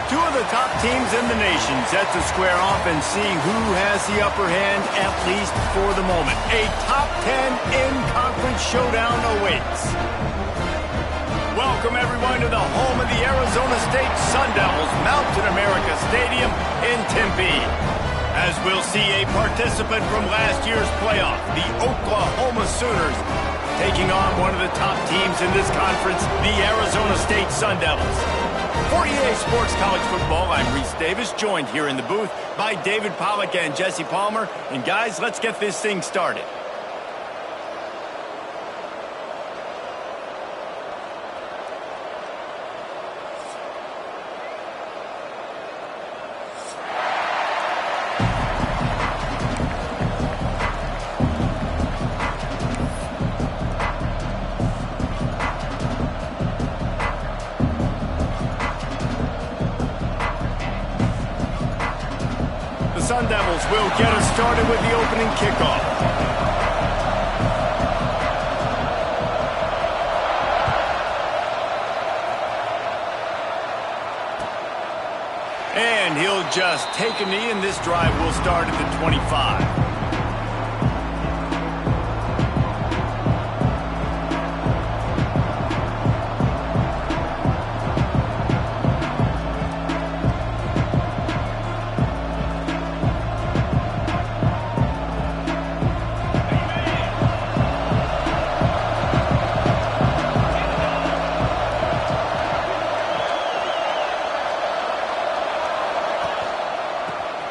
Two of the top teams in the nation set to square off and see who has the upper hand, at least for the moment. A top 10 in-conference showdown awaits. Welcome, everyone, to the home of the Arizona State Sun Devils, Mountain America Stadium in Tempe. As we'll see a participant from last year's playoff, the Oklahoma Sooners, taking on one of the top teams in this conference, the Arizona State Sun Devils. For EA Sports College Football, I'm Reese Davis, joined here in the booth by David Pollack and Jesse Palmer. And guys, let's get this thing started. Sun Devils will get us started with the opening kickoff. And he'll just take a knee, and this drive will start at the 25.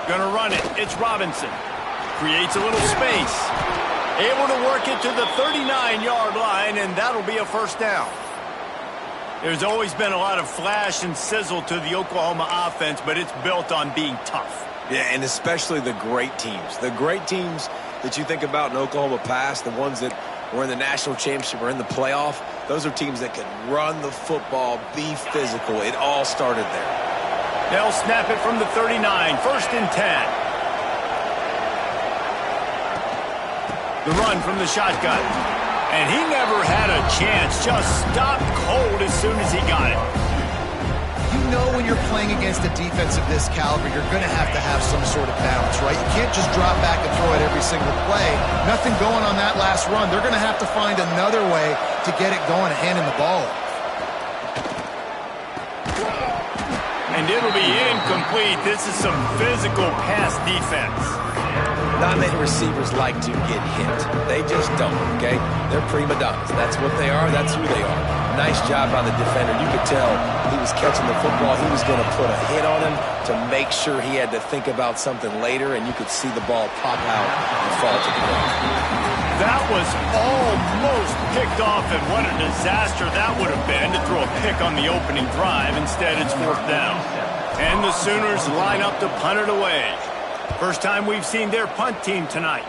Gonna run it. It's Robinson. Creates a little space. Able to work it to the 39-yard line, and that'll be a first down. There's always been a lot of flash and sizzle to the Oklahoma offense, but it's built on being tough. Yeah, and especially the great teams. The great teams that you think about in Oklahoma past, the ones that were in the national championship or in the playoff, those are teams that can run the football, be physical. It all started there. They'll snap it from the 39, first and 10. The run from the shotgun. And he never had a chance, just stopped cold as soon as he got it. You know when you're playing against a defense of this caliber, you're going to have some sort of balance, right? You can't just drop back and throw it every single play. Nothing going on that last run. They're going to have to find another way to get it going and handing the ball off. And it'll be incomplete. This is some physical pass defense. Not many receivers like to get hit. They just don't, okay? They're prima donnas. That's what they are. That's who they are. Nice job by the defender. You could tell he was catching the football. He was going to put a hit on him to make sure he had to think about something later, and you could see the ball pop out and fall to the ground. That was almost picked off, and what a disaster that would have been to throw a pick on the opening drive. Instead, it's fourth down. And the Sooners line up to punt it away. First time we've seen their punt team tonight.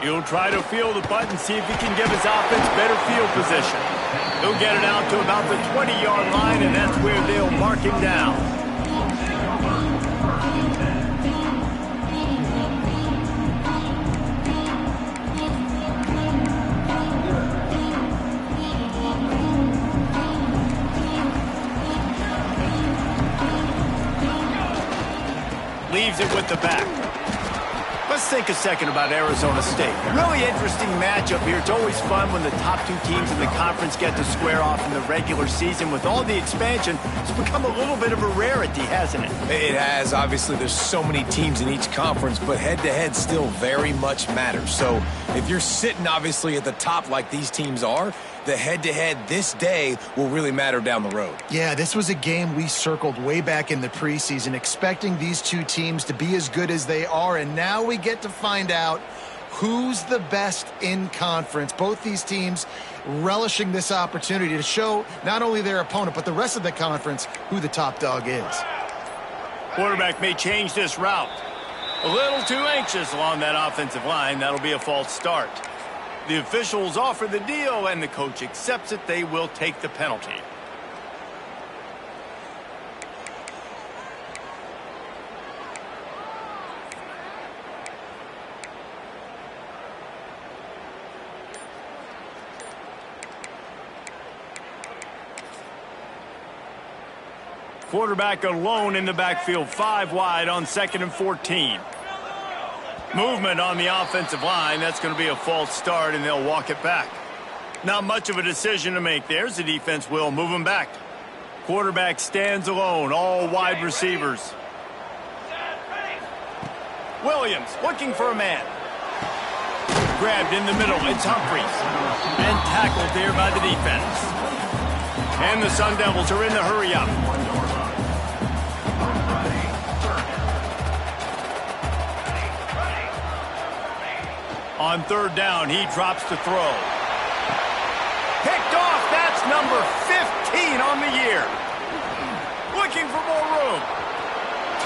He'll try to field the punt and see if he can give his offense better field position. He'll get it out to about the 20-yard line, and that's where they'll mark him down. Leaves it with the back. Let's think a second about Arizona State. Really interesting matchup here. It's always fun when the top two teams in the conference get to square off in the regular season. With all the expansion, it's become a little bit of a rarity, hasn't it? It has. Obviously, there's so many teams in each conference, but head-to-head still very much matters. So if you're sitting, obviously, at the top like these teams are, the head-to-head this day will really matter down the road. Yeah, this was a game we circled way back in the preseason, expecting these two teams to be as good as they are, and now we get to find out who's the best in conference. Both these teams relishing this opportunity to show not only their opponent, but the rest of the conference who the top dog is. Quarterback may change this route. A little too anxious along that offensive line. That'll be a false start. The officials offer the deal, and the coach accepts it. They will take the penalty. Quarterback alone in the backfield, 5 wide on 2nd and 14. Movement on the offensive line. That's going to be a false start, and they'll walk it back. Not much of a decision to make. There's the defense will move him back. Quarterback stands alone, all wide receivers. Williams looking for a man. Grabbed in the middle. It's Humphries. And tackled there by the defense. And the Sun Devils are in the hurry up. On 3rd down, he drops to throw. Picked off. That's number 15 on the year. Looking for more room.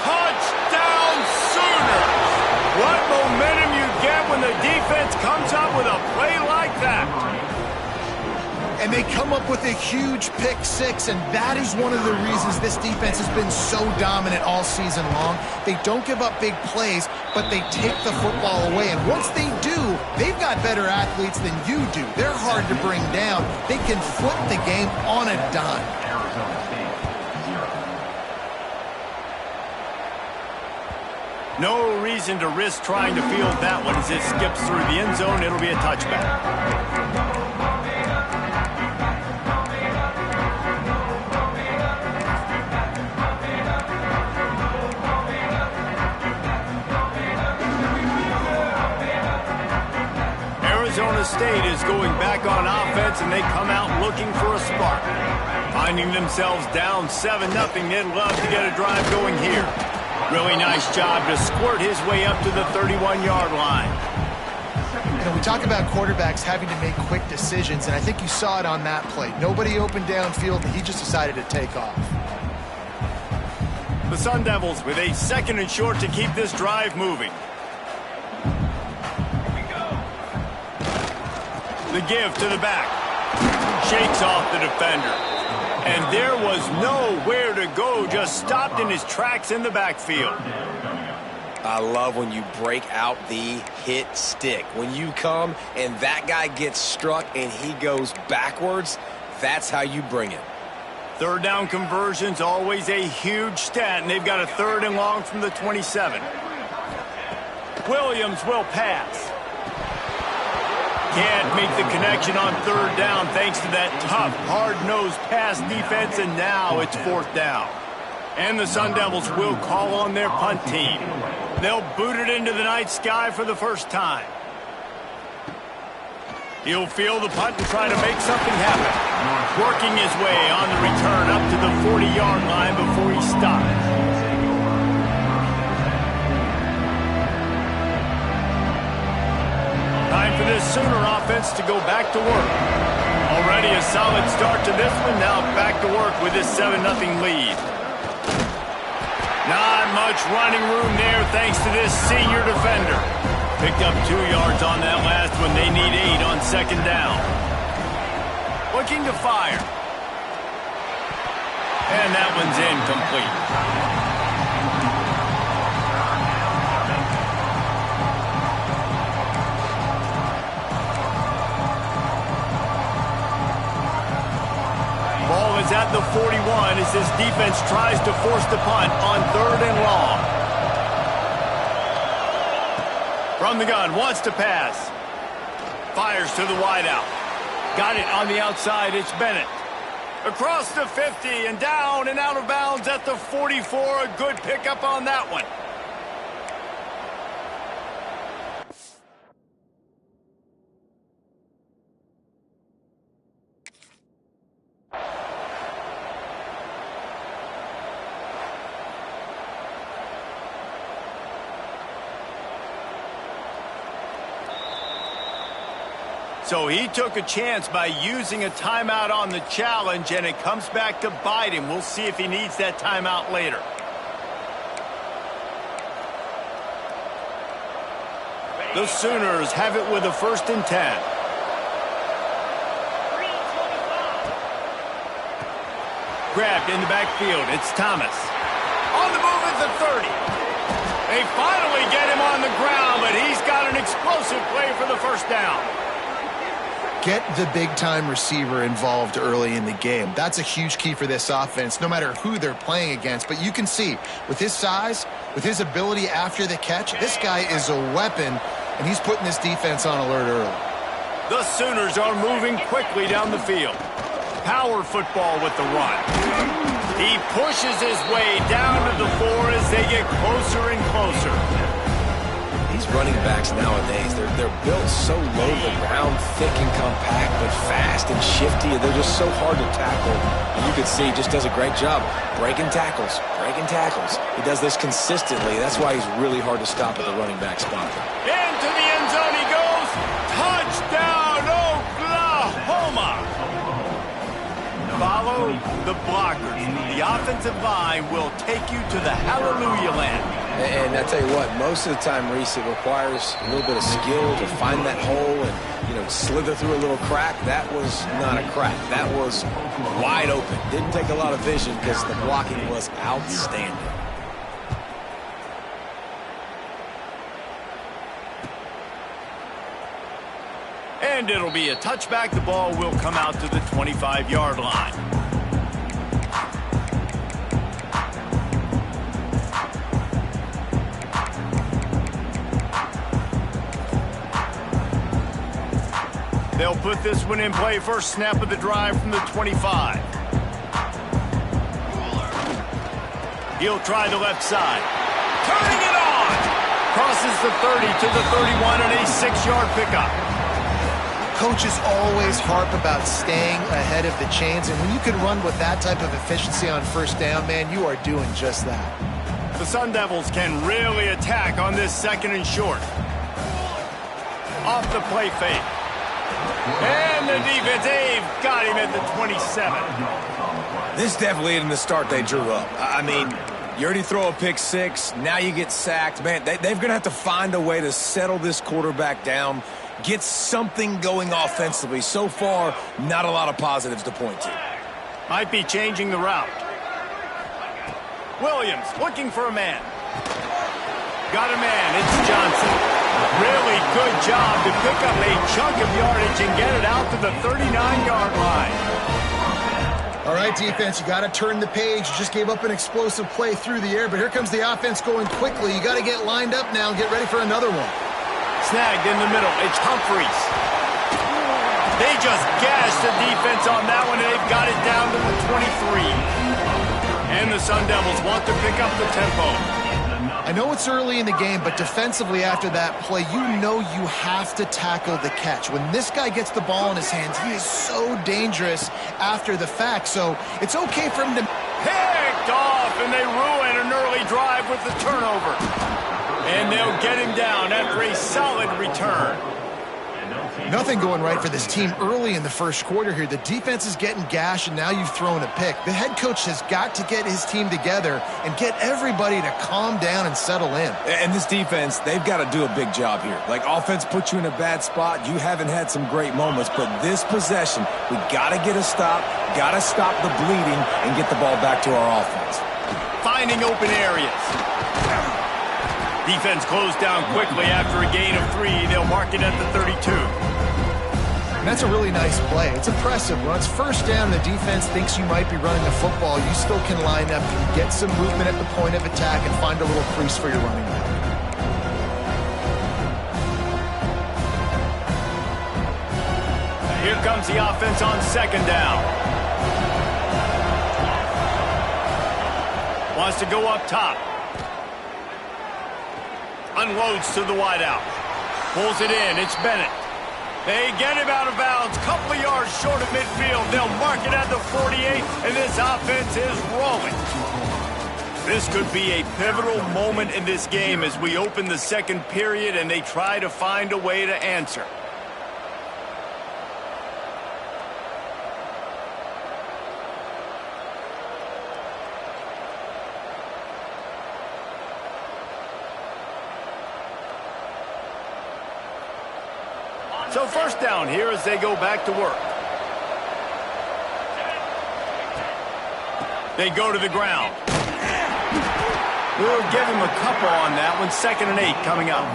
Touchdown Sooners! What momentum you get when the defense comes up with a play like that. And they come up with a huge pick 6, and that is one of the reasons this defense has been so dominant all season long. They don't give up big plays, but they take the football away. And once they do, they've got better athletes than you do. They're hard to bring down. They can flip the game on a dime. No reason to risk trying to field that one as it skips through the end zone. It'll be a touchback. Arizona State is going back on offense, and they come out looking for a spark. Finding themselves down 7-0, they'd love to get a drive going here. Really nice job to squirt his way up to the 31-yard line. You know, we talk about quarterbacks having to make quick decisions, and I think you saw it on that play. Nobody opened downfield, and he just decided to take off. The Sun Devils with a 2nd and short to keep this drive moving. The give to the back. Shakes off the defender. And there was nowhere to go, just stopped in his tracks in the backfield. I love when you break out the hit stick. When you come and that guy gets struck and he goes backwards, that's how you bring it. 3rd down conversion's always a huge stat, and they've got a 3rd and long from the 27. Williams will pass. Can't make the connection on 3rd down thanks to that tough, hard-nosed pass defense, and now it's 4th down. And the Sun Devils will call on their punt team. They'll boot it into the night sky for the first time. He'll field the punt and try to make something happen. Working his way on the return up to the 40-yard line before he stops. Time for this Sooner offense to go back to work. Already a solid start to this one. Now back to work with this 7-0 lead. Not much running room there thanks to this senior defender. Picked up 2 yards on that last one. They need 8 on 2nd down. Looking to fire. And that one's incomplete. Ball is at the 41 as this defense tries to force the punt on 3rd and long. From the gun, wants to pass. Fires to the wideout. Got it on the outside, it's Bennett. Across the 50 and down and out of bounds at the 44. A good pickup on that one. So he took a chance by using a timeout on the challenge, and it comes back to bite him. We'll see if he needs that timeout later. The Sooners have it with a 1st and 10. Grabbed in the backfield. It's Thomas. On the move at the 30. They finally get him on the ground, but he's got an explosive play for the 1st down. Get the big-time receiver involved early in the game. That's a huge key for this offense, no matter who they're playing against. But you can see, with his size, with his ability after the catch, this guy is a weapon, and he's putting this defense on alert early. The Sooners are moving quickly down the field. Power football with the run. He pushes his way down to the 4 as they get closer and closer. These running backs nowadays, they're built so low to the ground, thick and compact, but fast and shifty. They're just so hard to tackle. And you can see he just does a great job breaking tackles, breaking tackles. He does this consistently. That's why he's really hard to stop at the running back spot. Into the end zone he goes. Touchdown, Oklahoma! Follow the blockers. The offensive line will take you to the hallelujah land. And I tell you what, most of the time, Reese, it requires a little bit of skill to find that hole and, slither through a little crack. That was not a crack. That was wide open. Didn't take a lot of vision because the blocking was outstanding. And it'll be a touchback. The ball will come out to the 25-yard line. They'll put this one in play. First snap of the drive from the 25. He'll try the left side. Turning it on! Crosses the 30 to the 31 and a 6-yard pickup. Coaches always harp about staying ahead of the chains, and when you can run with that type of efficiency on first down, man, you are doing just that. The Sun Devils can really attack on this second and short. Off the play fake. And the defense, they've got him at the 27. This definitely isn't the start they drew up. I mean, you already throw a pick six, now you get sacked. Man, they're going to have to find a way to settle this quarterback down, get something going offensively. So far, not a lot of positives to point to. Might be changing the route. Williams looking for a man. Got a man, it's Johnson. Really good job to pick up a chunk of yardage and get it out to the 39-yard line. All right, defense, you got to turn the page. You just gave up an explosive play through the air, but here comes the offense going quickly. You got to get lined up now and get ready for another one. Snagged in the middle. It's Humphreys. They just gashed the defense on that one, and they've got it down to the 23. And the Sun Devils want to pick up the tempo. I know it's early in the game, but defensively after that play, you know you have to tackle the catch. When this guy gets the ball in his hands, he is so dangerous after the fact. So it's okay for him to... Picked off, and they ruin an early drive with the turnover. And they'll get him down after a solid return. Nothing going right for this team early in the first quarter here. The defense is getting gashed, and now you've thrown a pick. The head coach has got to get his team together and get everybody to calm down and settle in. And this defense, they've got to do a big job here. Like, offense puts you in a bad spot. You haven't had some great moments, but this possession, we got to get a stop, got to stop the bleeding, and get the ball back to our offense. Finding open areas. Defense closed down quickly after a gain of 3. They'll mark it at the 32. And that's a really nice play. It's impressive. When it's first down, the defense thinks you might be running the football. You still can line up and get some movement at the point of attack and find a little crease for your running back. Here comes the offense on second down. Wants to go up top. Unloads to the wideout. Pulls it in. It's Bennett. They get him out of bounds. Couple of yards short of midfield. They'll mark it at the 48, and this offense is rolling. This could be a pivotal moment in this game as we open the second period and they try to find a way to answer. So first down here as they go back to work. They go to the ground. We'll give him a couple on that one. 2nd and 8 coming up.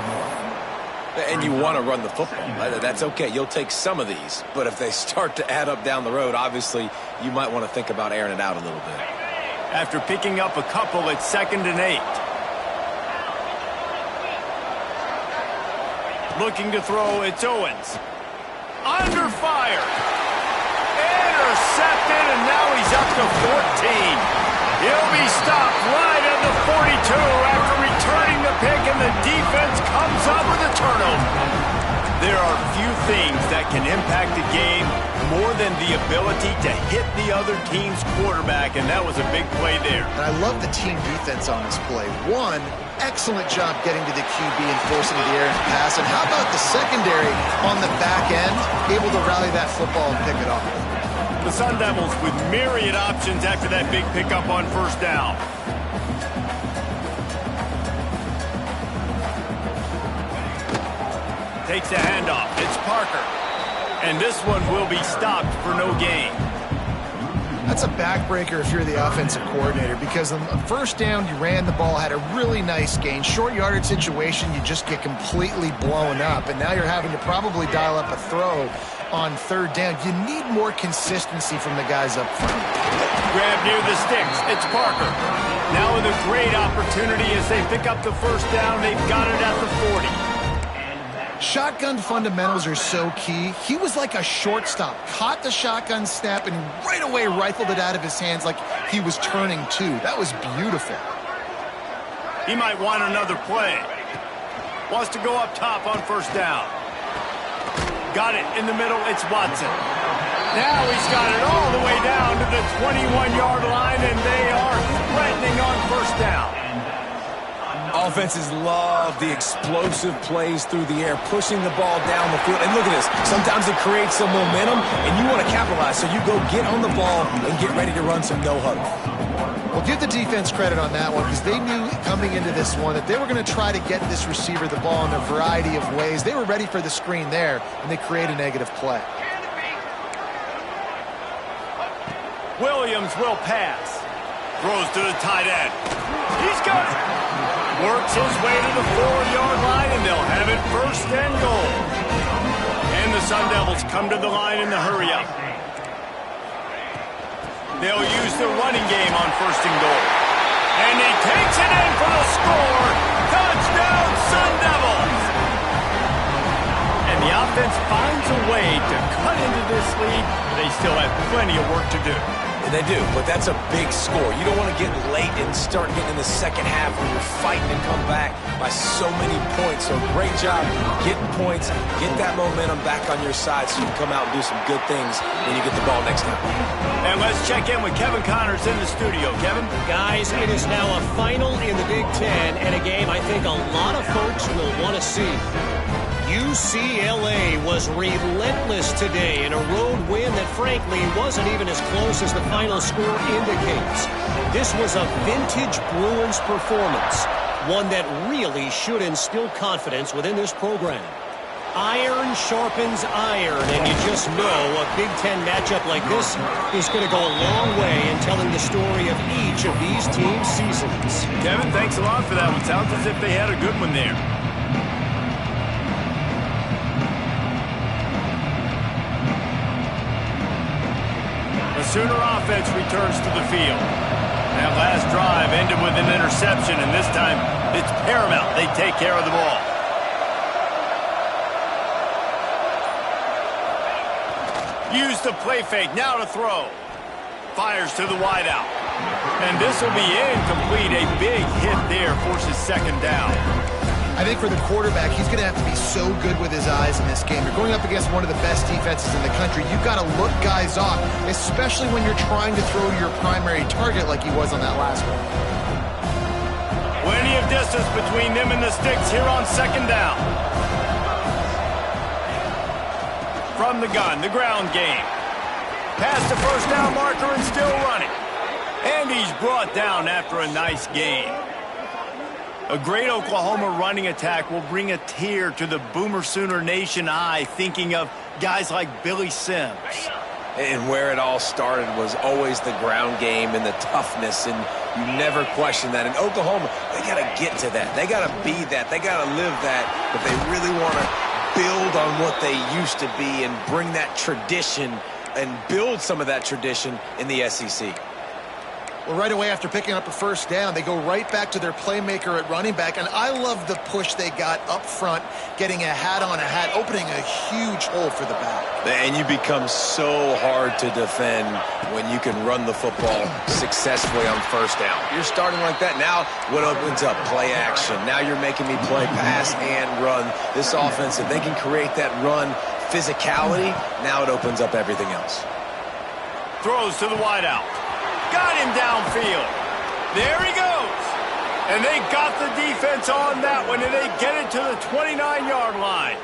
And you want to run the football. That's okay. You'll take some of these. But if they start to add up down the road, obviously you might want to think about airing it out a little bit. After picking up a couple, it's 2nd and 8. Looking to throw, it's Owens. Under fire. Intercepted, and now he's up to 14. He'll be stopped right at the 42 after returning the pick, and the defense comes up with a turnover. There are few things that can impact a game more than the ability to hit the other team's quarterback, and that was a big play there. And I love the team defense on this play. One, excellent job getting to the QB and forcing the air and pass. And how about the secondary on the back end, able to rally that football and pick it off? The Sun Devils with myriad options after that big pickup on 1st down. Takes a handoff. It's Parker. And this one will be stopped for no gain. That's a backbreaker if you're the offensive coordinator, because on 1st down, you ran the ball, had a really nice gain. Short yardage situation, you just get completely blown up. And now you're having to probably dial up a throw on 3rd down. You need more consistency from the guys up front. Grab near the sticks. It's Parker. Now with a great opportunity as they pick up the 1st down. They've got it at the 40. Shotgun fundamentals are so key. He was like a shortstop. Caught the shotgun snap and right away rifled it out of his hands like he was turning two. That was beautiful. He might want another play. Wants to go up top on 1st down. Got it in the middle. It's Watson. Now he's got it all the way down to the 21-yard line, and they are threatening on 1st down. Offenses love the explosive plays through the air, pushing the ball down the field. And look at this. Sometimes it creates some momentum, and you want to capitalize. So you go get on the ball and get ready to run some no-huddle. Well, give the defense credit on that one, because they knew coming into this one that they were going to try to get this receiver the ball in a variety of ways. They were ready for the screen there, and they create a negative play. Williams will pass. Throws to the tight end. He's got it. Works his way to the 4-yard line, and they'll have it 1st and goal. And the Sun Devils come to the line in the hurry-up. They'll use the running game on 1st and goal. And he takes it in for the score. Touchdown, Sun Devils! And the offense finds a way to cut into this lead. They still have plenty of work to do. They do, but that's a big score. You don't want to get late and start getting in the 2nd half when you're fighting and come back by so many points. So great job getting points, get that momentum back on your side so you can come out and do some good things when you get the ball next time. And let's check in with Kevin Connors in the studio. Kevin? Guys, it is now a final in the Big Ten and a game I think a lot of folks will want to see. UCLA was relentless today in a road win that frankly wasn't even as close as the final score indicates. This was a vintage Bruins performance, one that really should instill confidence within this program. Iron sharpens iron, and you just know a Big Ten matchup like this is going to go a long way in telling the story of each of these teams' seasons. Kevin, thanks a lot for that one. Sounds as if they had a good one there. The Sooner offense returns to the field. That last drive ended with an interception, and this time it's paramount they take care of the ball. Use the play fake, now to throw. Fires to the wideout. And this will be incomplete. A big hit there forces 2nd down. I think for the quarterback, he's going to have to be so good with his eyes in this game. You're going up against one of the best defenses in the country. You've got to look guys off, especially when you're trying to throw to your primary target like he was on that last one. Plenty of distance between them and the sticks here on 2nd down. From the gun, the ground game. Past the 1st down marker and still running. And he's brought down after a nice gain. A great Oklahoma running attack will bring a tear to the Boomer Sooner Nation eye, thinking of guys like Billy Sims. And where it all started was always the ground game and the toughness. And You never question that. In Oklahoma, they got to get to that. They got to be that. They got to live that. But they really want to build on what they used to be and bring that tradition and build some of that tradition in the SEC. Well, right away after picking up a first down, they go right back to their playmaker at running back. And I love the push they got up front, getting a hat on a hat, opening a huge hole for the back. And you become so hard to defend when you can run the football successfully on first down. You're starting like that. Now what opens up? Play action. Now you're making me play pass and run. This offense, if they can create that run physicality, now it opens up everything else. Throws to the wideout. Got him downfield. There he goes. And they got the defense on that one, and they get it to the 29-yard line.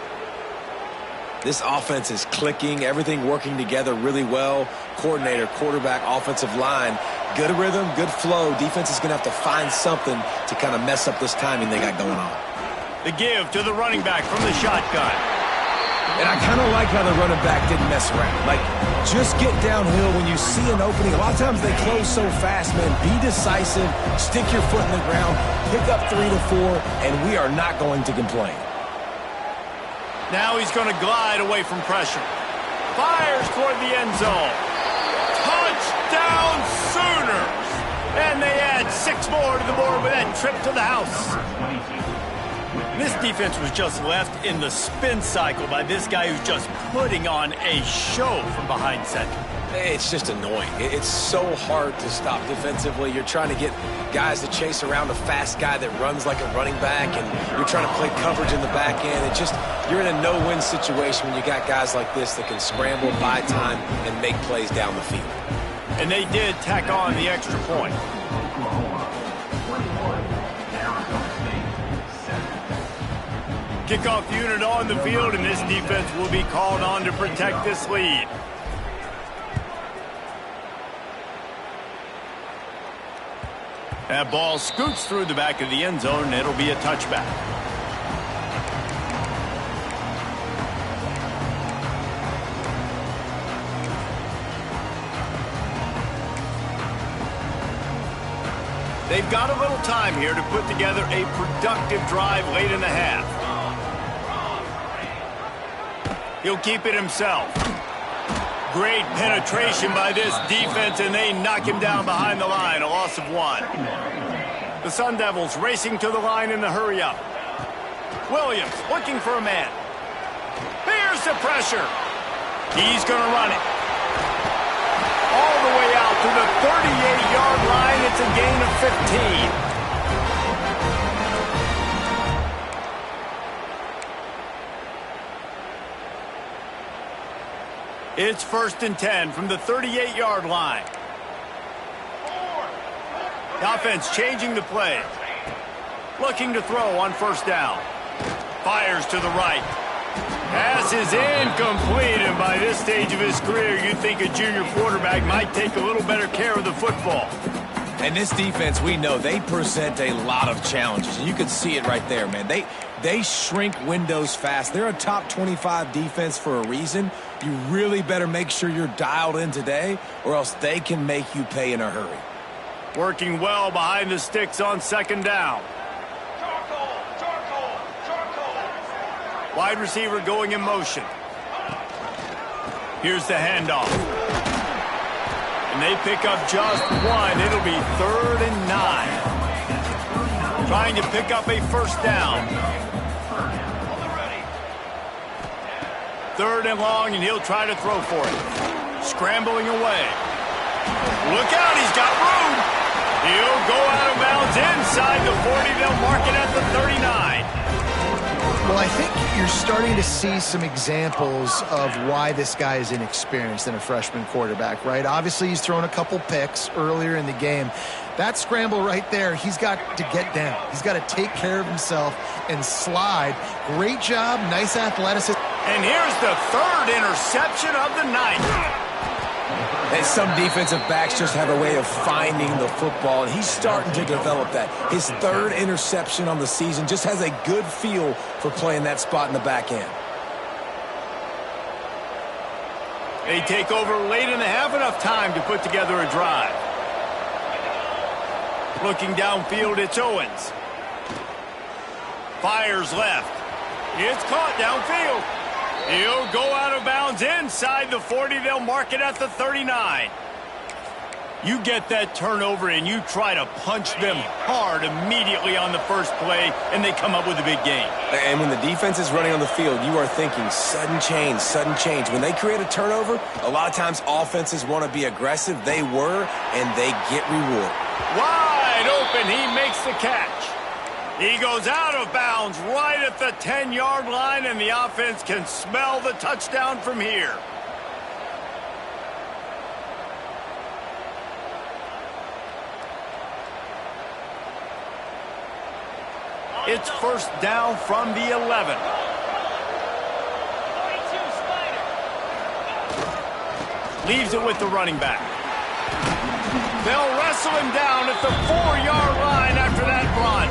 This offense is clicking, everything working together really well. Coordinator, quarterback, offensive line, good rhythm, good flow. Defense is going to have to find something to kind of mess up this timing they got going on. The give to the running back from the shotgun. And I kind of like how the running back didn't mess around. Like, just get downhill when you see an opening. A lot of times they close so fast, man. Be decisive, stick your foot in the ground, pick up 3 to 4, and we are not going to complain. Now he's going to glide away from pressure. Fires toward the end zone. Touchdown Sooners! And they add 6 more to the board with that trip to the house. This defense was just left in the spin cycle by this guy who's just putting on a show from behind center. It's just annoying. It's so hard to stop defensively. You're trying to get guys to chase around a fast guy that runs like a running back, and you're trying to play coverage in the back end. It just, you're in a no-win situation when you got guys like this that can scramble, buy time, and make plays down the field. And they did tack on the extra point. Kickoff unit on the field, and this defense will be called on to protect this lead. That ball scoots through the back of the end zone, and it'll be a touchback. They've got a little time here to put together a productive drive late in the half. He'll keep it himself. Great penetration by this defense, and they knock him down behind the line, a loss of 1. The Sun Devils racing to the line in the hurry-up. Williams looking for a man. Here's the pressure. He's going to run it. All the way out to the 38-yard line. It's a gain of 15. It's 1st and 10 from the 38-yard line. The offense changing the play. Looking to throw on first down. Fires to the right. Pass is incomplete, and by this stage of his career, you'd think a junior quarterback might take a little better care of the football. And this defense, we know, they present a lot of challenges. You can see it right there, man. They shrink windows fast. They're a top 25 defense for a reason. You really better make sure you're dialed in today, or else they can make you pay in a hurry. Working well behind the sticks on 2nd down. Wide receiver going in motion. Here's the handoff. And they pick up just 1. It'll be 3rd and 9. Trying to pick up a first down. 3rd and long, and he'll try to throw for it. Scrambling away. Look out, he's got room. He'll go out of bounds inside the 40. They'll mark it at the 39. Well, I think you're starting to see some examples of why this guy is inexperienced in a freshman quarterback, right? Obviously, he's thrown a couple picks earlier in the game. That scramble right there, he's got to get down. He's got to take care of himself and slide. Great job, nice athleticism. And here's the 3rd interception of the night. And some defensive backs just have a way of finding the football, and he's starting to develop that. His 3rd interception on the season, just has a good feel for playing that spot in the back end. They take over late in the half, enough time to put together a drive. Looking downfield, it's Owens. Fires left. It's caught downfield. He'll go out of bounds inside the 40. They'll mark it at the 39. You get that turnover and you try to punch them hard immediately on the first play, and they come up with a big gain. And when the defense is running on the field, you are thinking sudden change, sudden change. When they create a turnover, a lot of times offenses want to be aggressive. They were, and they get reward. Wide open, he makes the catch. He goes out of bounds right at the 10-yard line, and the offense can smell the touchdown from here. It's first down from the 11. Leaves it with the running back. They'll wrestle him down at the 4-yard line after that run.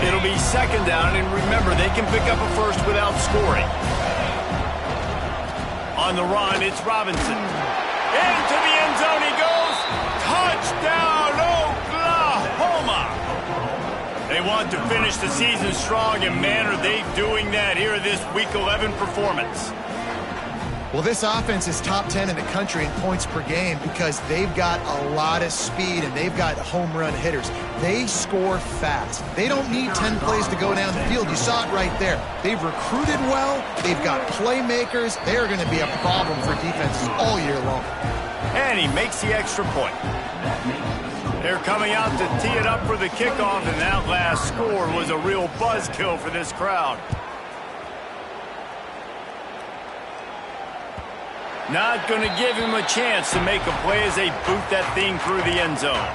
It'll be second down, and remember, they can pick up a first without scoring. On the run, it's Robinson. Into the end zone he goes. Touchdown, Oklahoma! They want to finish the season strong, and man, are they doing that here in this Week 11 performance. Well, this offense is top 10 in the country in points per game because they've got a lot of speed and they've got home run hitters. They score fast. They don't need 10 plays to go down the field. You saw it right there. They've recruited well. They've got playmakers. They're going to be a problem for defenses all year long. And he makes the extra point. They're coming out to tee it up for the kickoff, and that last score was a real buzzkill for this crowd. Not going to give him a chance to make a play as they boot that thing through the end zone.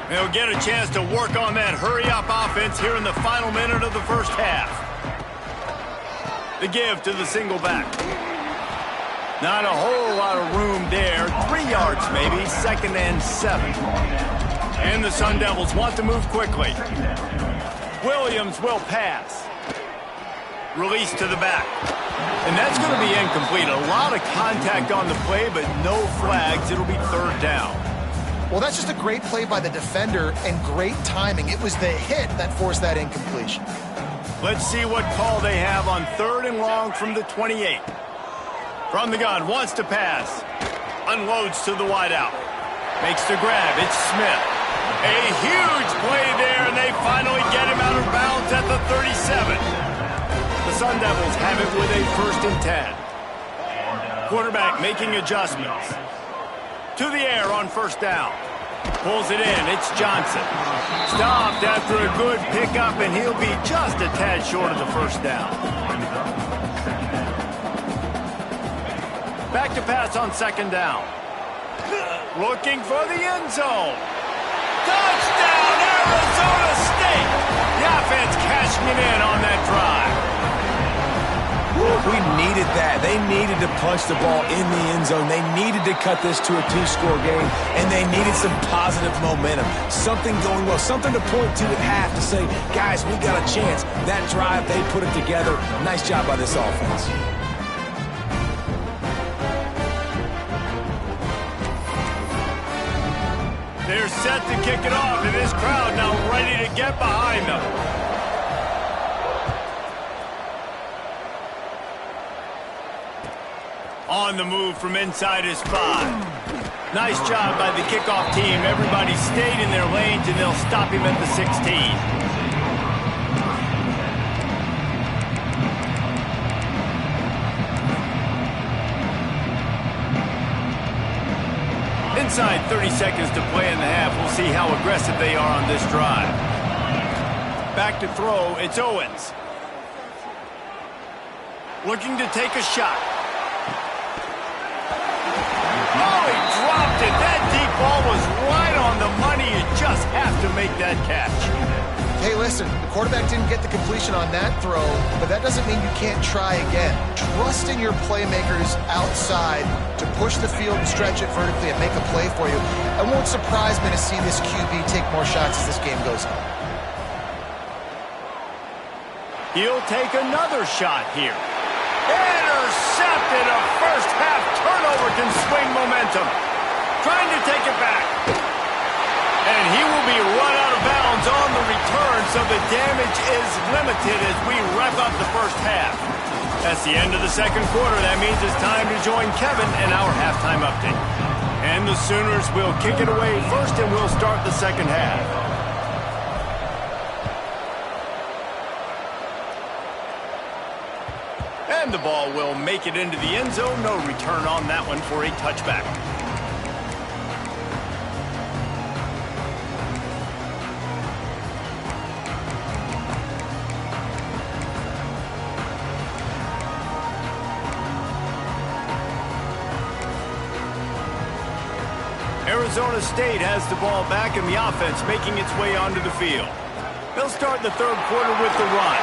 They'll get a chance to work on that hurry-up offense here in the final minute of the first half. The give to the single back. Not a whole lot of room there. 3 yards maybe, 2nd and 7. And the Sun Devils want to move quickly. Williams will pass. Release to the back. And that's going to be incomplete. A lot of contact on the play, but no flags. It'll be 3rd down. Well, that's just a great play by the defender and great timing. It was the hit that forced that incompletion. Let's see what call they have on 3rd and long from the 28. From the gun, wants to pass. Unloads to the wideout. Makes the grab. It's Smith. A huge play there, and they finally get him out of bounds at the 37. The Sun Devils have it with a 1st and 10. Quarterback making adjustments. To the air on 1st down. Pulls it in. It's Johnson. Stopped after a good pickup, and he'll be just a tad short of the 1st down. Back to pass on 2nd down. Looking for the end zone. Touchdown, Arizona State! The offense cashing it in on that drive. We needed that. They needed to punch the ball in the end zone. They needed to cut this to a 2-score game, and they needed some positive momentum. Something going well, something to point to at half to say, guys, we got a chance. That drive, they put it together. Nice job by this offense. They're set to kick it off, and this crowd now ready to get behind them. On the move from inside his 5. Nice job by the kickoff team. Everybody stayed in their lanes, and they'll stop him at the 16. Inside 30 seconds to play in the half. We'll see how aggressive they are on this drive. Back to throw, it's Owens. Looking to take a shot. Oh, he dropped it. That deep ball was right on the money. You just have to make that catch. Hey, listen, the quarterback didn't get the completion on that throw, but that doesn't mean you can't try again. Trust in your playmakers outside to push the field and stretch it vertically and make a play for you. It won't surprise me to see this QB take more shots as this game goes on. He'll take another shot here. Intercepted. A first-half turnover can swing momentum. Trying to take it back. And he will be run out of bounds on the return, so the damage is limited as we wrap up the first half. That's the end of the second quarter. That means it's time to join Kevin in our halftime update. And the Sooners will kick it away first, and we'll start the second half. And the ball will make it into the end zone. No return on that one for a touchback. Arizona State has the ball back in the offense, making its way onto the field. They'll start the third quarter with the run.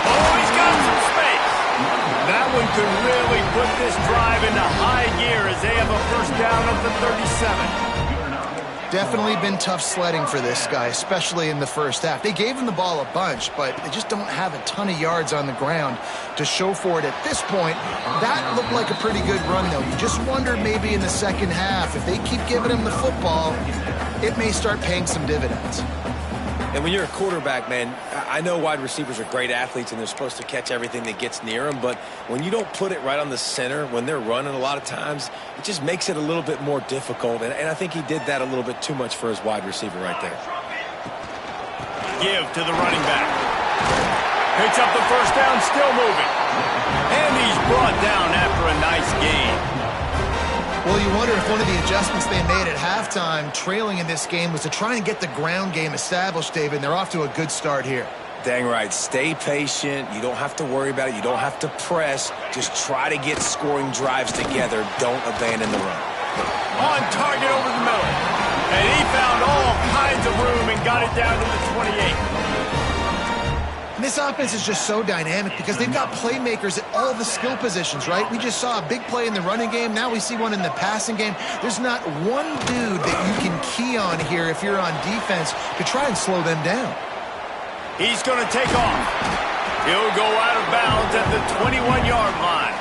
Oh, he's got some space. That one could really put this drive into high gear as they have a first down at the 37. Definitely been tough sledding for this guy, especially in the first half. They gave him the ball a bunch, but they just don't have a ton of yards on the ground to show for it at this point. That looked like a pretty good run, though. You just wonder maybe in the second half, if they keep giving him the football, it may start paying some dividends. And when you're a quarterback, man, I know wide receivers are great athletes and they're supposed to catch everything that gets near them, but when you don't put it right on the center, when they're running a lot of times, it just makes it a little bit more difficult. And I think he did that a little bit too much for his wide receiver right there. Give to the running back. Picks up the first down, still moving. And he's brought down after a nice gain. Well, you wonder if one of the adjustments they made at halftime, trailing in this game, was to try and get the ground game established, David, and they're off to a good start here. Dang right. Stay patient. You don't have to worry about it. You don't have to press. Just try to get scoring drives together. Don't abandon the run. On target over the middle. And he found all kinds of room and got it down to the 28. This offense is just so dynamic because they've got playmakers at all the skill positions, right? We just saw a big play in the running game. Now we see one in the passing game. There's not one dude that you can key on here if you're on defense to try and slow them down. He's going to take off. He'll go out of bounds at the 21-yard line.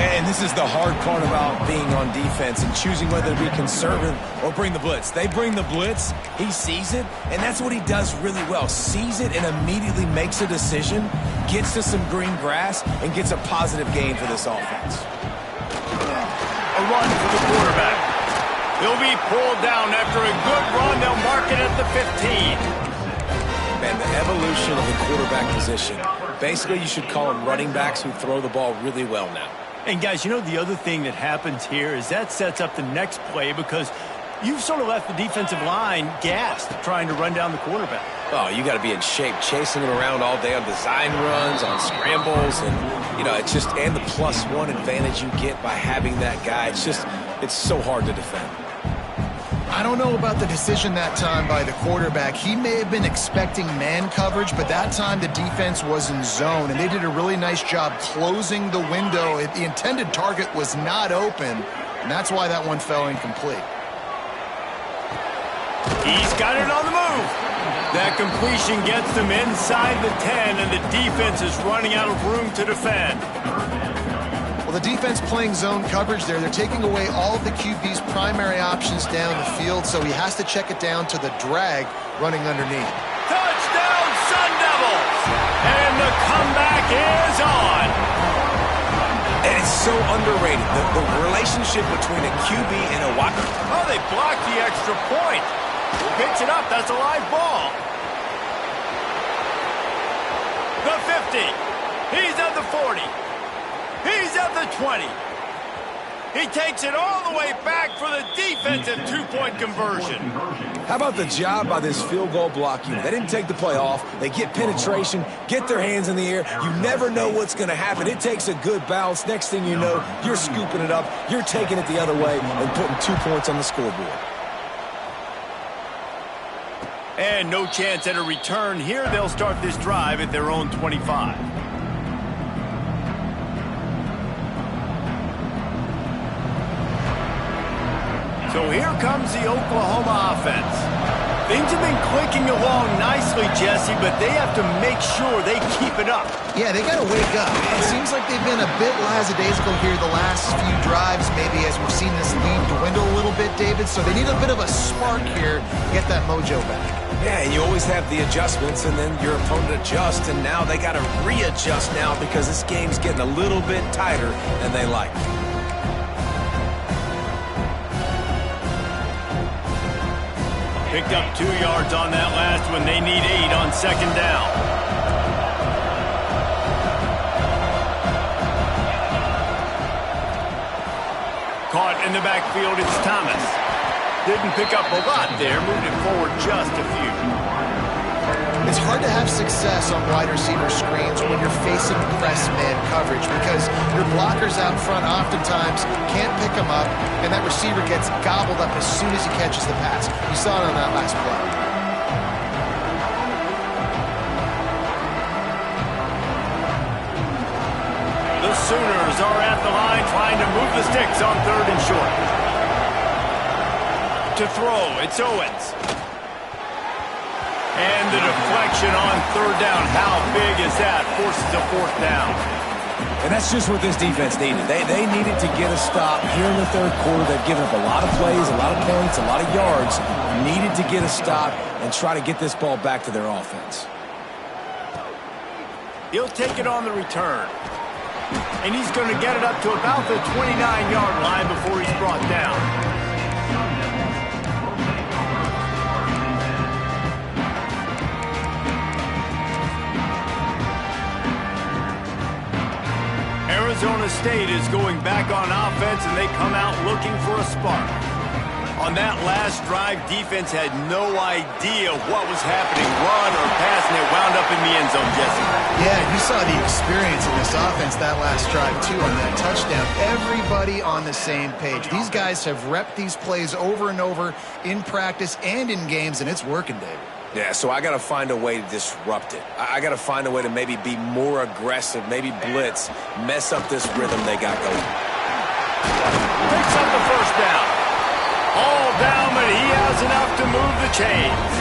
And this is the hard part about being on defense and choosing whether to be conservative or bring the blitz. They bring the blitz, he sees it, and that's what he does really well. Sees it and immediately makes a decision, gets to some green grass, and gets a positive gain for this offense. A run for the quarterback. He'll be pulled down after a good run. They'll mark it at the 15. Man, the evolution of the quarterback position. Basically, you should call them running backs who throw the ball really well now. And guys, you know the other thing that happens here is that sets up the next play because you've sort of left the defensive line gassed trying to run down the quarterback. Oh, you got to be in shape, chasing him around all day on design runs, on scrambles, and, you know, it's just, and the +1 advantage you get by having that guy. It's so hard to defend. I don't know about the decision that time by the quarterback. He may have been expecting man coverage, but that time the defense was in zone, and they did a really nice job closing the window. The intended target was not open, and that's why that one fell incomplete. He's got it on the move. That completion gets them inside the 10, and the defense is running out of room to defend. Well, the defense playing zone coverage there. They're taking away all of the QB's primary options down the field, so he has to check it down to the drag running underneath. Touchdown, Sun Devils! And the comeback is on. And it's so underrated, the relationship between a QB and a wide. Oh, they blocked the extra point. Picks it up. That's a live ball. The 50. He's at the 40. He's at the 20. He takes it all the way back for the defensive two-point conversion. How about the job by this field goal block unit? They didn't take the play off. They get penetration, get their hands in the air. You never know what's going to happen. It takes a good bounce. Next thing you know, you're scooping it up. You're taking it the other way and putting 2 points on the scoreboard. And And no chance at a return here. They'll start this drive at their own 25. So here comes the Oklahoma offense. Things have been clicking along nicely, Jesse, but they have to make sure they keep it up. Yeah, they got to wake up. It seems like they've been a bit lackadaisical here the last few drives, maybe as we've seen this lead dwindle a little bit, David. So they need a bit of a spark here to get that mojo back. Yeah, and you always have the adjustments, and then your opponent adjusts, and now they got to readjust now because this game's getting a little bit tighter than they like. Picked up 2 yards on that last one. They need 8 on second down. Caught in the backfield, it's Thomas. Didn't pick up a lot there, moved it forward just a few. It's hard to have success on wide receiver screens when you're facing press man coverage because your blockers out front oftentimes can't pick them up, and that receiver gets gobbled up as soon as he catches the pass. You saw it on that last play. The Sooners are at the line trying to move the sticks on 3rd and short. To throw, it's Owens. And the deflection on 3rd down. How big is that? Forces a 4th down. And that's just what this defense needed. They needed to get a stop here in the 3rd quarter. They've given up a lot of plays, a lot of points, a lot of yards. Needed to get a stop and try to get this ball back to their offense. He'll take it on the return. And he's going to get it up to about the 29-yard line before he's brought down. Arizona State is going back on offense, and they come out looking for a spark. On that last drive, defense had no idea what was happening, run or pass, and it wound up in the end zone, Jesse. Yeah, you saw the experience in this offense that last drive, too, on that touchdown. Everybody on the same page. These guys have repped these plays over and over in practice and in games, and it's working, David. Yeah, so I got to find a way to disrupt it. I got to find a way to maybe be more aggressive, maybe blitz, mess up this rhythm they got going. Picks up the 1st down. All down, but he has enough to move the chains.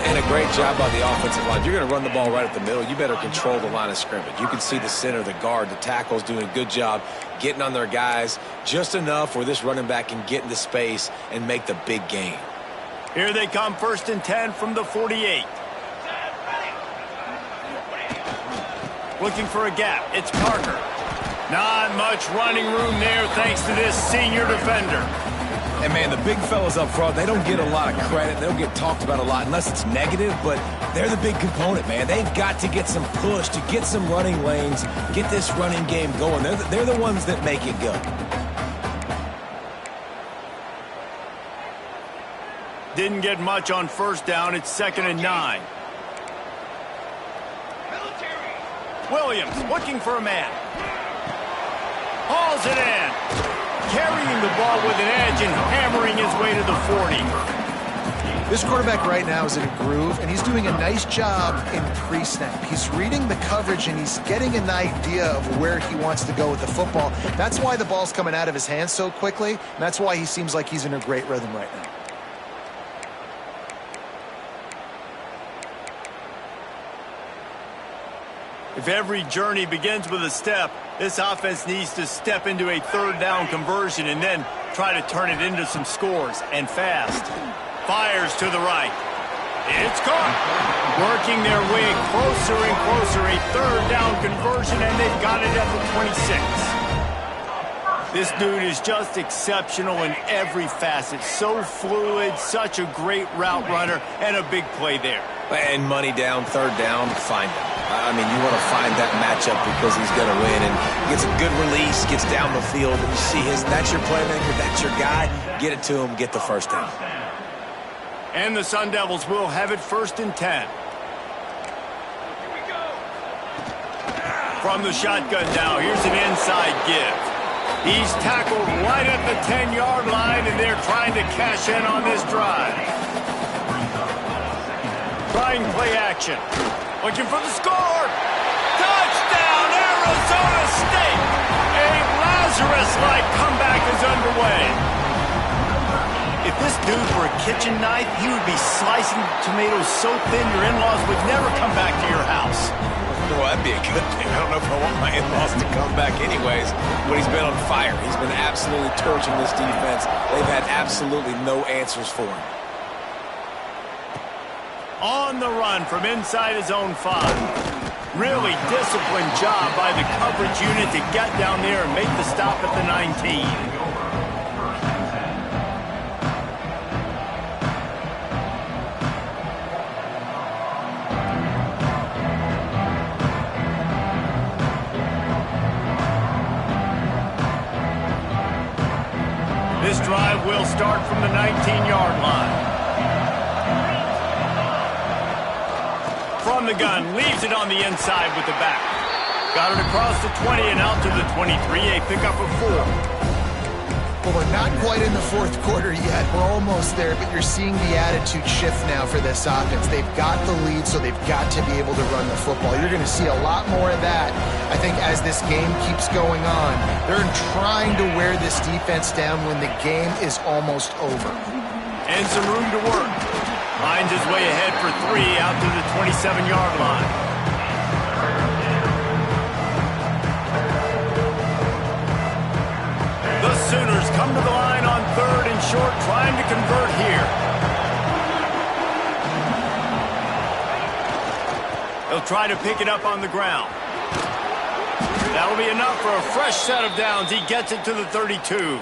And a great job by the offensive line. You're going to run the ball right at the middle. You better control the line of scrimmage. You can see the center, the guard, the tackles doing a good job getting on their guys just enough where this running back can get into space and make the big gain. Here they come, 1st and 10 from the 48. Looking for a gap. It's Parker. Not much running room there thanks to this senior defender. And, man, the big fellas up front, they don't get a lot of credit. They don't get talked about a lot unless it's negative, but they're the big component, man. They've got to get some push, to get some running lanes, get this running game going. They're the ones that make it go. Didn't get much on 1st down. It's 2nd and 9. Williams looking for a man. Hauls it in. Carrying the ball with an edge and hammering his way to the 40. This quarterback right now is in a groove, and he's doing a nice job in pre-snap. He's reading the coverage, and he's getting an idea of where he wants to go with the football. That's why the ball's coming out of his hands so quickly, and that's why he seems like he's in a great rhythm right now. If every journey begins with a step, this offense needs to step into a 3rd down conversion and then try to turn it into some scores, and fast. Fires to the right. It's caught. Working their way closer and closer, a 3rd down conversion, and they've got it at the 26. This dude is just exceptional in every facet. So fluid, such a great route runner, and a big play there. And money down, 3rd down, find him. I mean, you want to find that matchup because he's going to win, and gets a good release, gets down the field, and you see that's your playmaker, that's your guy. Get it to him, get the 1st down. And the Sun Devils will have it 1st and 10. From the shotgun now, here's an inside give. He's tackled right at the 10-yard line, and they're trying to cash in on this drive. trying play action. Looking for the score. Touchdown, Arizona State. A Lazarus-like comeback is underway. If this dude were a kitchen knife, he would be slicing tomatoes so thin your in-laws would never come back to your house. Well, that'd be a good thing. I don't know if I want my in-laws to come back anyways, but he's been on fire. He's been absolutely torching this defense. They've had absolutely no answers for him. On the run from inside his own 5. Really disciplined job by the coverage unit to get down there and make the stop at the 19. This drive will start from the 19-yard line. From the gun, leaves it on the inside with the back. Got it across the 20 and out to the 23, a pickup of 4. Well, we're not quite in the fourth quarter yet. We're almost there, but you're seeing the attitude shift now for this offense. They've got the lead, so they've got to be able to run the football. You're going to see a lot more of that, I think, as this game keeps going on. They're trying to wear this defense down when the game is almost over. And some room to work. Finds his way ahead for 3 out to the 27-yard line. The Sooners come to the line on 3rd and short, trying to convert here. They'll try to pick it up on the ground. That'll be enough for a fresh set of downs. He gets it to the 32.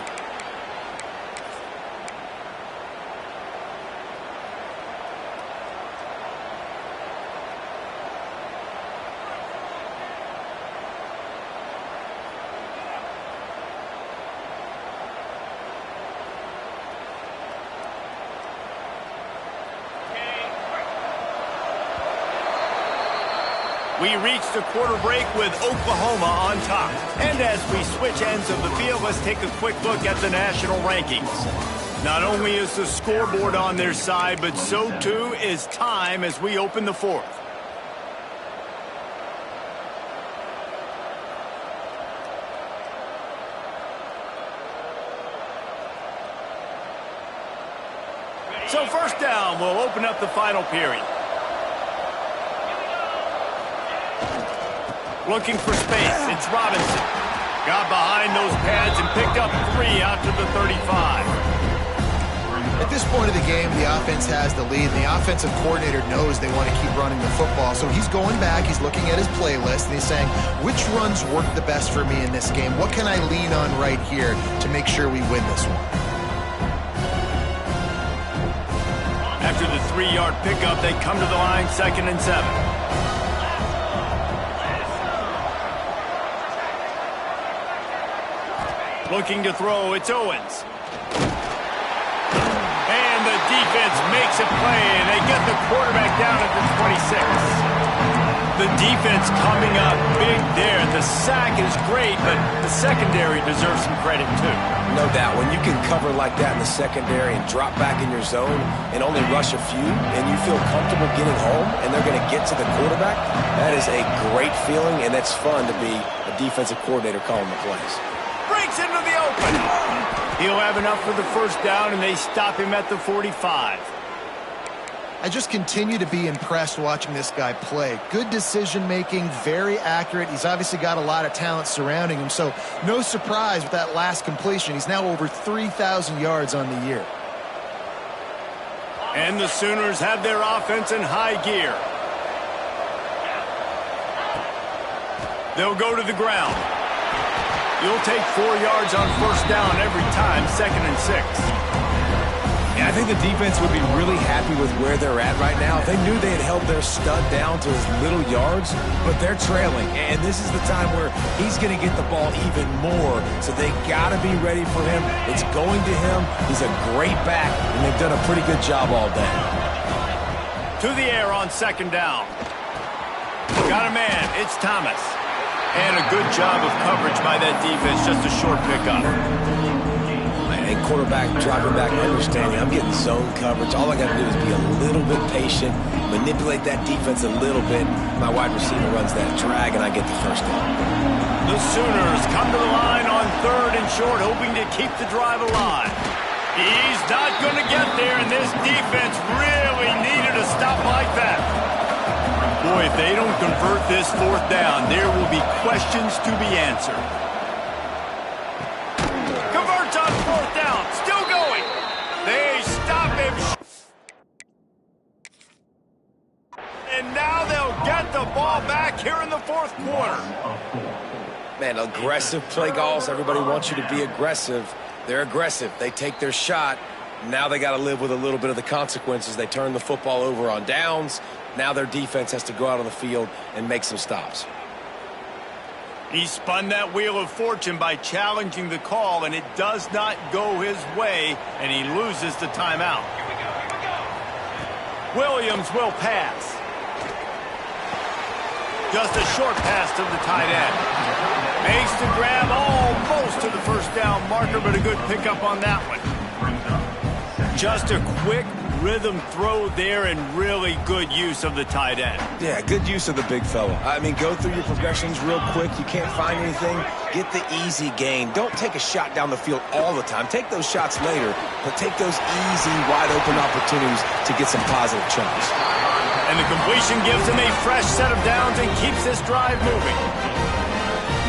We reach the quarter break with Oklahoma on top. And as we switch ends of the field, let's take a quick look at the national rankings. Not only is the scoreboard on their side, but so too is time as we open the 4th. So first down, we'll open up the final period. Looking for space, it's Robinson. Got behind those pads and picked up 3 out to the 35. At this point of the game, the offense has the lead. The offensive coordinator knows they want to keep running the football. So he's going back, he's looking at his playlist, and he's saying, which runs work the best for me in this game? What can I lean on right here to make sure we win this one? After the 3-yard pickup, they come to the line 2nd and 7. Looking to throw, it's Owens. And the defense makes a play, and they get the quarterback down at the 26. The defense coming up big there. The sack is great, but the secondary deserves some credit too. No doubt. When you can cover like that in the secondary and drop back in your zone and only rush a few, and you feel comfortable getting home, and they're going to get to the quarterback, that is a great feeling, and it's fun to be a defensive coordinator calling the plays. Breaks into the open. He'll have enough for the first down, and they stop him at the 45. I just continue to be impressed watching this guy play. Good decision-making, very accurate. He's obviously got a lot of talent surrounding him, so no surprise with that last completion. He's now over 3,000 yards on the year. And the Sooners have their offense in high gear. They'll go to the ground. You'll take 4 yards on first down every time, 2nd and 6. Yeah, I think the defense would be really happy with where they're at right now. They knew they had held their stud down to his little yards, but they're trailing. And this is the time where he's going to get the ball even more. So they got to be ready for him. It's going to him. He's a great back, and they've done a pretty good job all day. To the air on 2nd down. Got a man. It's Thomas. And a good job of coverage by that defense. Just a short pickup. and quarterback dropping back, understanding I'm getting zone coverage. All I got to do is be a little bit patient, manipulate that defense a little bit. My wide receiver runs that drag, and I get the first down. The Sooners come to the line on 3rd and short, hoping to keep the drive alive. He's not going to get there, and this defense really needed a stop like that. Boy, if they don't convert this 4th down, there will be questions to be answered. Converts on 4th down, still going. They stop him. And now they'll get the ball back here in the 4th quarter. Man, aggressive play calls. Everybody wants you to be aggressive. They're aggressive. They take their shot. Now they got to live with a little bit of the consequences. They turn the football over on downs. Now their defense has to go out on the field and make some stops. He spun that wheel of fortune by challenging the call, and it does not go his way, and he loses the timeout. Williams will pass. Just a short pass to the tight end. Makes the grab almost to the first down marker, but a good pickup on that one. Just a quick rhythm throw there and really good use of the tight end. Yeah, good use of the big fella. I mean, go through your progressions real quick. You can't find anything. Get the easy gain. Don't take a shot down the field all the time. Take those shots later, but take those easy, wide-open opportunities to get some positive chunks. And the completion gives him a fresh set of downs and keeps this drive moving.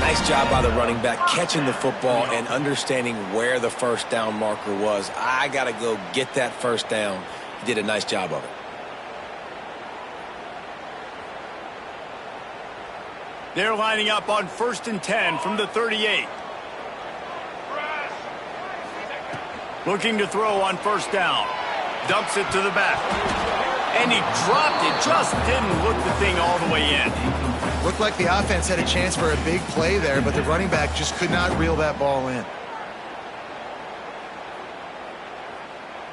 Nice job by the running back, catching the football and understanding where the first down marker was. I got to go get that first down. He did a nice job of it. They're lining up on 1st and 10 from the 38. Looking to throw on 1st down. Dumps it to the back. And he dropped it. Just didn't look the thing all the way in. Looked like the offense had a chance for a big play there, but the running back just could not reel that ball in.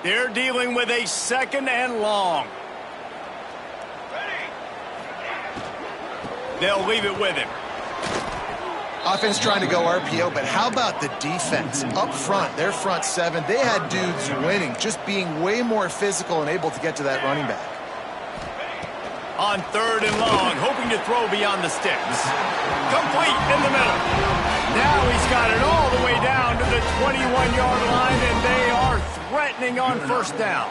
They're dealing with a 2nd and long. They'll leave it with him. Offense trying to go RPO, but how about the defense? Up front, their front 7, they had dudes winning, just being way more physical and able to get to that running back. On 3rd and long, hoping to throw beyond the sticks. Complete in the middle. Now he's got it all the way down to the 21-yard line, and they are threatening on 1st down.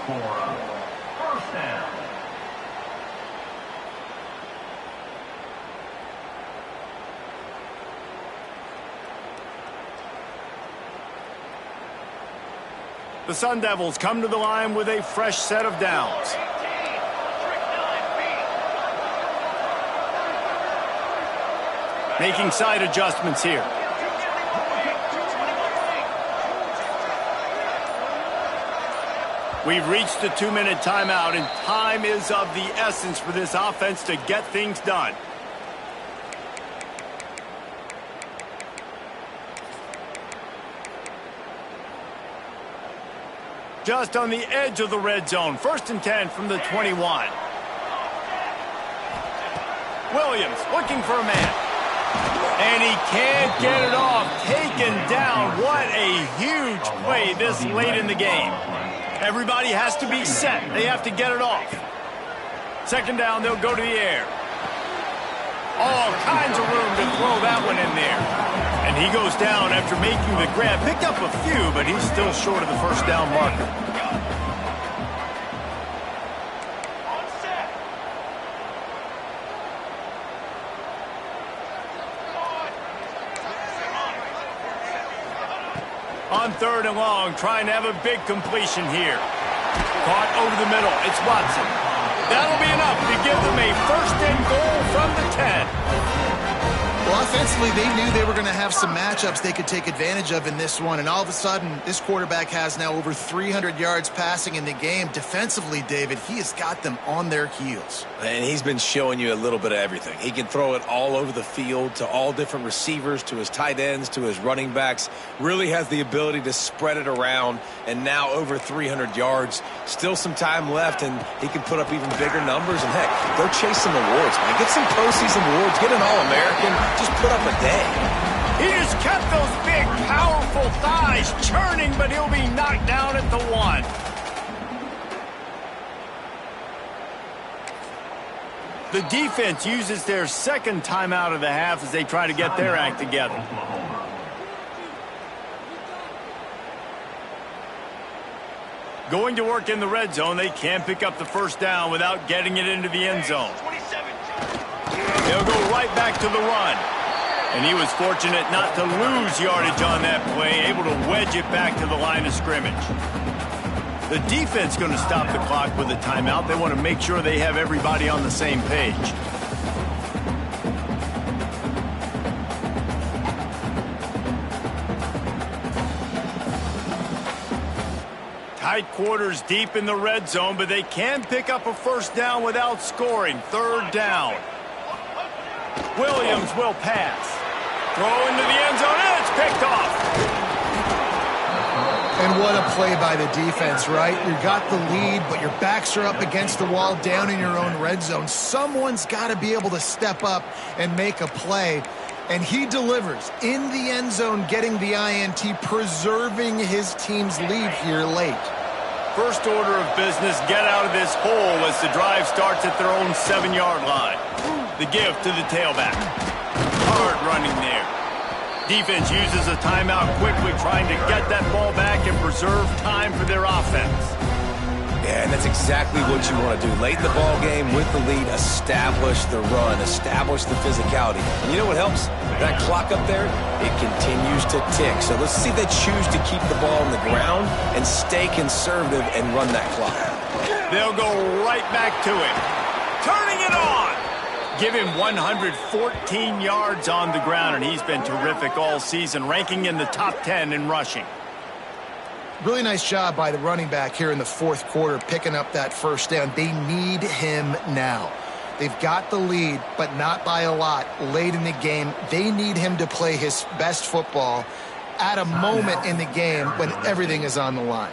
The Sun Devils come to the line with a fresh set of downs. Making side adjustments here. We've reached the 2-minute timeout, and time is of the essence for this offense to get things done. Just on the edge of the red zone. 1st and 10 from the 21. Williams looking for a man. And he can't get it off. Taken down. What a huge play this late in the game. Everybody has to be set. They have to get it off. 2nd down, they'll go to the air. All kinds of room to throw that one in there. And he goes down after making the grab. Picked up a few, but he's still short of the 1st down marker. On 3rd and long, trying to have a big completion here. Caught over the middle. It's Watson. That'll be enough to give them a 1st and goal from the 10. Well, offensively, they knew they were going to have some matchups they could take advantage of in this one, and all of a sudden, this quarterback has now over 300 yards passing in the game. Defensively, David, he has got them on their heels. And he's been showing you a little bit of everything. He can throw it all over the field to all different receivers, to his tight ends, to his running backs. Really has the ability to spread it around, and now over 300 yards. Still some time left, and he can put up even bigger numbers. And, heck, go chase some awards, man. Get some postseason awards. Get an All-American. Just put up a day. He has kept those big, powerful thighs churning, but he'll be knocked down at the 1. The defense uses their second timeout of the half as they try to get their act together. Going to work in the red zone, they can't pick up the first down without getting it into the end zone. They'll go right back to the run. And he was fortunate not to lose yardage on that play, able to wedge it back to the line of scrimmage. The defense going to stop the clock with a timeout. They want to make sure they have everybody on the same page. Tight quarters deep in the red zone, but they can pick up a first down without scoring. Third down. Williams will pass. Throw into the end zone, and it's picked off. And what a play by the defense, right? You got the lead, but your backs are up against the wall down in your own red zone. Someone's got to be able to step up and make a play. And he delivers in the end zone, getting the INT, preserving his team's lead here late. First order of business, get out of this hole as the drive starts at their own 7-yard line. The give to the tailback. Hard running there. Defense uses a timeout quickly, trying to get that ball back and preserve time for their offense. Yeah, and that's exactly what you want to do. Late in the ball game with the lead, establish the run, establish the physicality. And you know what helps? That clock up there, it continues to tick. So let's see if they choose to keep the ball on the ground and stay conservative and run that clock. They'll go right back to it. Turning it on. Give him 114 yards on the ground, and he's been terrific all season, ranking in the top 10 in rushing. Really nice job by the running back here in the fourth quarter, picking up that first down. They need him now. They've got the lead, but not by a lot late in the game. They need him to play his best football at a moment in the game when everything is on the line.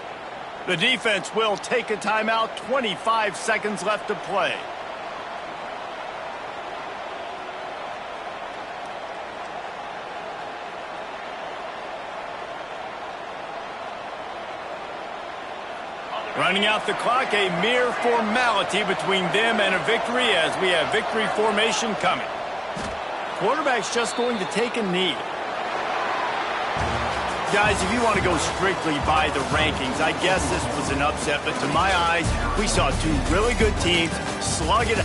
The defense will take a timeout. 25 seconds left to play. Running out the clock, a mere formality between them and a victory as we have victory formation coming. Quarterback's just going to take a knee. Guys, if you want to go strictly by the rankings, I guess this was an upset, but to my eyes, we saw two really good teams slug it